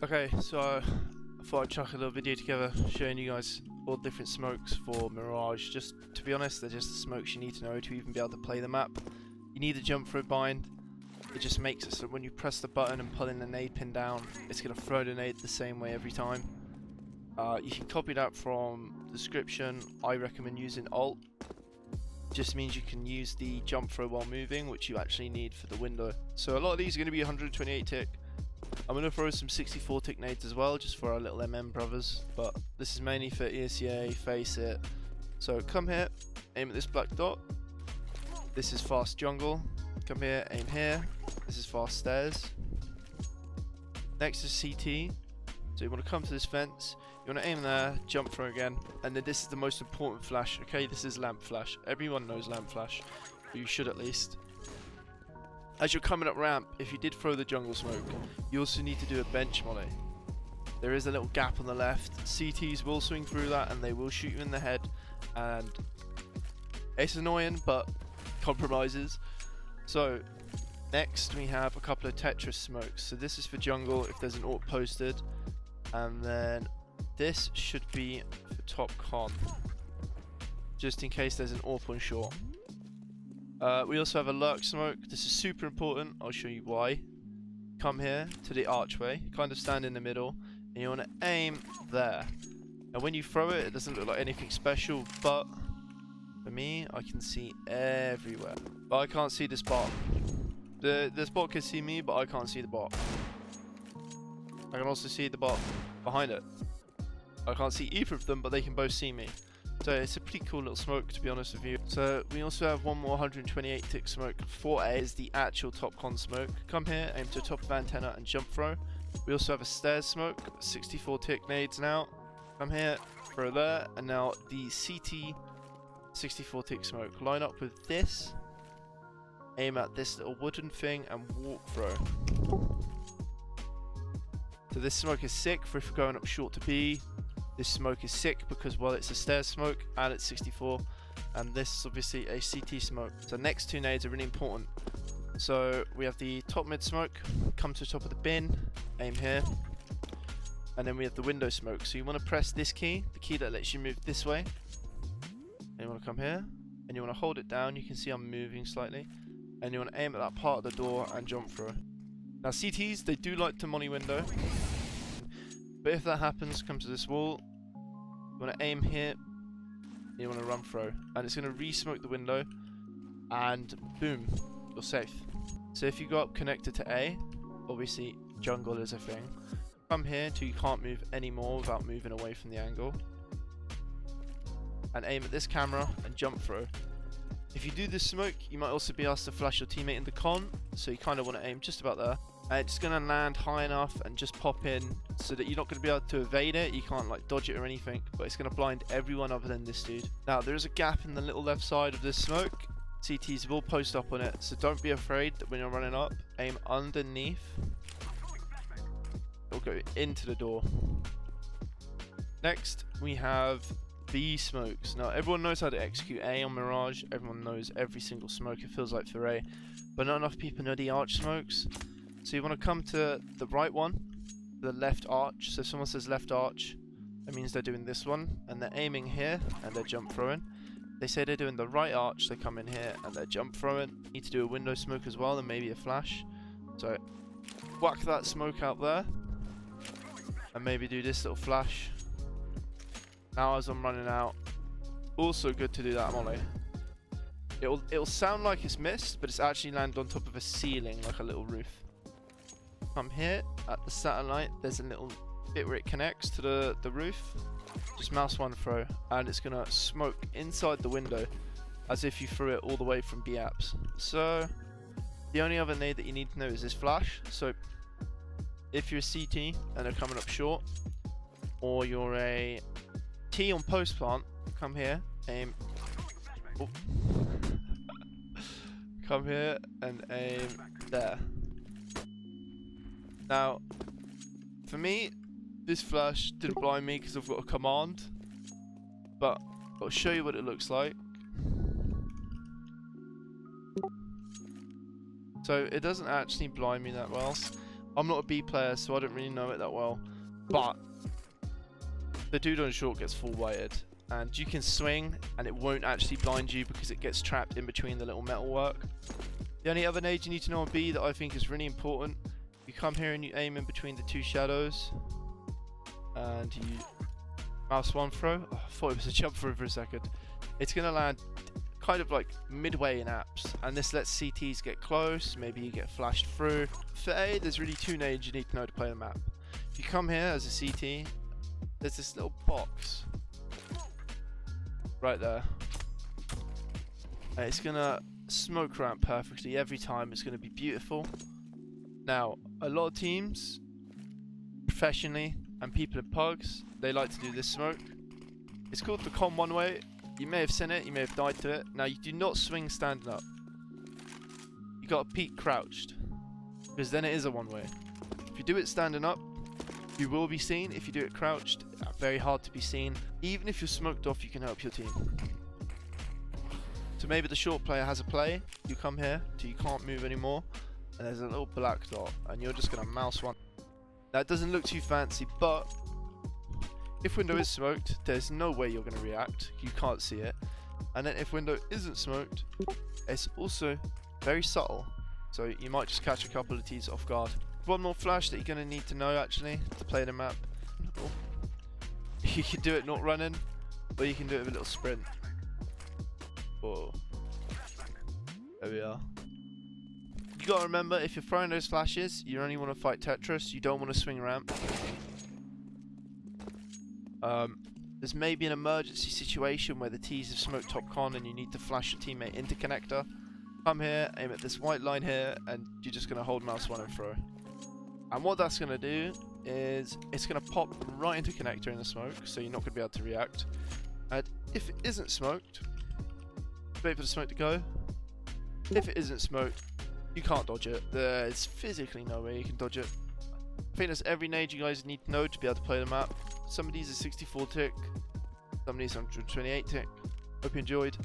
Okay, so I thought I'd chuck a little video together showing you guys all the different smokes for Mirage. Just to be honest, they're just the smokes you need to know to even be able to play the map. You need a jump throw bind. It just makes it so when you press the button and pull in the nade pin down, it's going to throw the nade the same way every time. You can copy that from the description. I recommend using Alt. Just means you can use the jump throw while moving, which you actually need for the window. So a lot of these are going to be 128 tick. I'm going to throw some 64 tick nades as well, just for our little MM brothers, but this is mainly for ESCA, face it. So come here, aim at this black dot. This is fast jungle. Come here, aim here. This is fast stairs. Next is CT. So you want to come to this fence, you want to aim there, jump throw again, and then this is the most important flash, okay? This is lamp flash. Everyone knows lamp flash, or you should at least. As you're coming up ramp, if you did throw the jungle smoke, you also need to do a bench molly. There is a little gap on the left. CTs will swing through that and they will shoot you in the head, and it's annoying but compromises. So next we have a couple of Tetris smokes. So this is for jungle if there's an AWP posted, and then this should be for top con, just in case there's an AWP on short. We also have a Lurk smoke. This is super important. I'll show you why. Come here to the archway, kind of stand in the middle, and you want to aim there. And when you throw it, it doesn't look like anything special, but for me, I can see everywhere. But I can't see this bot. This bot can see me, but I can't see the bot. I can also see the bot behind it. I can't see either of them, but they can both see me. So it's a pretty cool little smoke, to be honest with you. So we also have one more 128 tick smoke. 4A is the actual top con smoke. Come here, aim to the top of antenna and jump throw. We also have a stairs smoke, 64 tick nades now. Come here, throw there, and now the CT 64 tick smoke. Line up with this, aim at this little wooden thing and walk throw. So this smoke is sick for if you're going up short to B. This smoke is sick because, well, it's a stairs smoke and it's 64, and this is obviously a CT smoke. So next two nades are really important. So we have the top mid smoke, come to the top of the bin, aim here, and then we have the window smoke. So you want to press this key, the key that lets you move this way, and you want to come here, and you want to hold it down. You can see I'm moving slightly, and you want to aim at that part of the door and jump through. Now CTs, they do like to molly window. But if that happens, come to this wall, you want to aim here, you want to run through, and it's going to re-smoke the window, and boom, you're safe. So if you go up connected to A, obviously jungle is a thing. Come here until you can't move anymore without moving away from the angle, and aim at this camera and jump through. If you do this smoke, you might also be asked to flash your teammate in the con, so you kind of want to aim just about there. And it's going to land high enough and just pop in so that you're not going to be able to evade it. You can't like dodge it or anything, but it's going to blind everyone other than this dude. Now there is a gap in the little left side of this smoke. CTs will post up on it, so don't be afraid that when you're running up, aim underneath. It'll go into the door. Next we have B smokes. Now everyone knows how to execute A on Mirage. Everyone knows every single smoke, it feels like, for A, but not enough people know the arch smokes. So you want to come to the right one, the left arch. So if someone says left arch, that means they're doing this one, and they're aiming here and they're jump throwing. They say they're doing the right arch, they come in here and they're jump throwing. Need to do a window smoke as well, and maybe a flash. So whack that smoke out there, and maybe do this little flash. Now as I'm running out, also good to do that molly. It'll sound like it's missed, but it's actually landed on top of a ceiling, like a little roof. Come here at the satellite, there's a little bit where it connects to the roof. Just mouse one throw, and it's gonna smoke inside the window as if you threw it all the way from B-apps. So the only other nade that you need to know is this flash. So if you're a CT and they're coming up short, or you're a T on post plant, come here, aim. Oh. Come here and aim there. Now, for me, this flash didn't blind me because I've got a command, but I'll show you what it looks like. So it doesn't actually blind me that well. I'm not a B player, so I don't really know it that well. But the dude on short gets full whited. And you can swing, and it won't actually blind you because it gets trapped in between the little metal work. The only other nade you need to know on B that I think is really important, you come here and you aim in between the two shadows. And you mouse one throw. Oh, I thought it was a jump throw for a second. It's going to land kind of like midway in apps, and this lets CTs get close, maybe you get flashed through. For A, there's really two nades you need to know to play the map. If you come here as a CT, there's this little box right there. It's going to smoke ramp perfectly every time. It's going to be beautiful. Now, a lot of teams, professionally, and people in pugs, they like to do this smoke. It's called the con one way. You may have seen it, you may have died to it. Now, you do not swing standing up. You got to peek crouched, because then it is a one way. If you do it standing up, you will be seen. If you do it crouched, very hard to be seen. Even if you're smoked off, you can help your team. So maybe the short player has a play, you come here till you can't move anymore, and there's a little black dot, and you're just going to mouse one. Now, it doesn't look too fancy, but if window is smoked, there's no way you're going to react. You can't see it. And then if window isn't smoked, it's also very subtle. So you might just catch a couple of T's off guard. One more flash that you're going to need to know actually to play the map. You can do it not running, or you can do it with a little sprint. Whoa. There we are. You got to remember, if you're throwing those flashes, you only want to fight Tetris. You don't want to swing ramp. There's maybe an emergency situation where the T's have smoked top con and you need to flash your teammate into connector. Come here, aim at this white line here, and you're just going to hold mouse one and throw. And what that's going to do is it's going to pop right into connector in the smoke, so you're not going to be able to react. And if it isn't smoked, wait for the smoke to go. If it isn't smoked, you can't dodge it. There's physically no way you can dodge it. I think that's every nade you guys need to know to be able to play the map. Some of these are 64 tick, some of these are 128 tick. Hope you enjoyed.